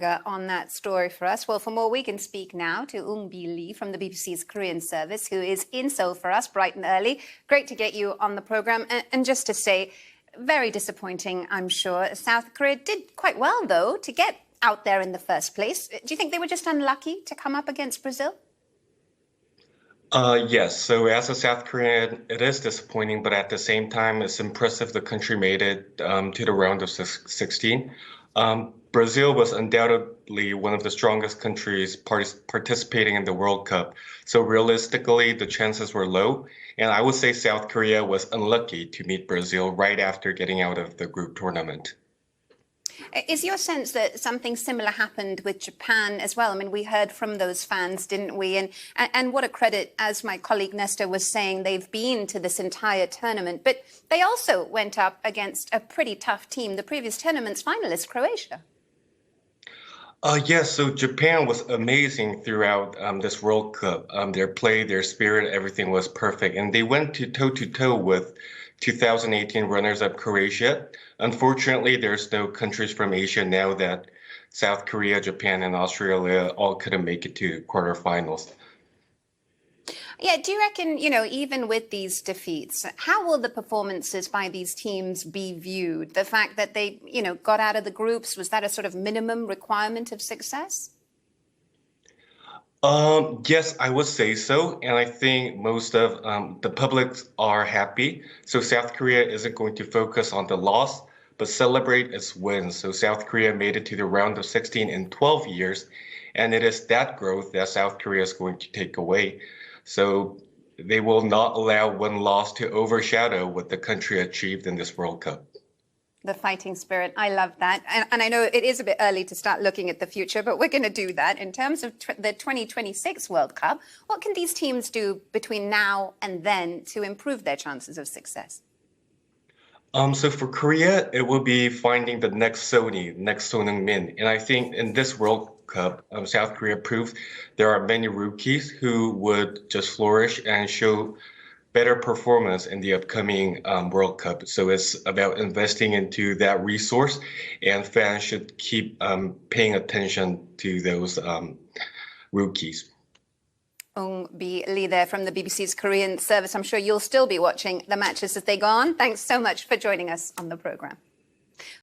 on that story for us. Well, for more, we can speak now to Woongbeelee from the BBC's Korean service, who is in Seoul for us bright and early. Great to get you on the programme. And just to say, very disappointing, I'm sure. South Korea did quite well, though, to get out there in the first place. Do you think they were just unlucky to come up against Brazil? Yes. So as a South Korean, it is disappointing, but at the same time, it's impressive the country made it to the round of 16. Brazil was undoubtedly one of the strongest countries participating in the World Cup. So realistically, the chances were low. And I would say South Korea was unlucky to meet Brazil right after getting out of the group tournament. Is your sense that something similar happened with Japan as well? I mean, we heard from those fans, didn't we? And what a credit, as my colleague Nestor was saying, they've been to this entire tournament. But they also went up against a pretty tough team, the previous tournament's finalist, Croatia. Yes, so Japan was amazing throughout this World Cup. Their play, their spirit, everything was perfect. And they went to toe-to-toe with 2018 runners-up Croatia. Unfortunately, there's no countries from Asia now that South Korea, Japan, and Australia all couldn't make it to quarterfinals. Yeah, do you reckon, even with these defeats, how will the performances by these teams be viewed? The fact that they, got out of the groups, was that a sort of minimum requirement of success? Yes, I would say so. And I think most of the public are happy. So South Korea isn't going to focus on the loss, but celebrate its wins. So South Korea made it to the round of 16 in 12 years. And it is that growth that South Korea is going to take away. So they will not allow one loss to overshadow what the country achieved in this World Cup. The fighting spirit. I love that. And I know it is a bit early to start looking at the future, but we're going to do that. In terms of the 2026 World Cup, what can these teams do between now and then to improve their chances of success? So for Korea, it will be finding the next Sony, next Son Heung-min. And I think in this World Cup, South Korea proved there are many rookies who would just flourish and show better performance in the upcoming World Cup. So it's about investing into that resource, and fans should keep paying attention to those rookies. Woongbeelee there from the BBC's Korean service. I'm sure you'll still be watching the matches as they go on. Thanks so much for joining us on the programme.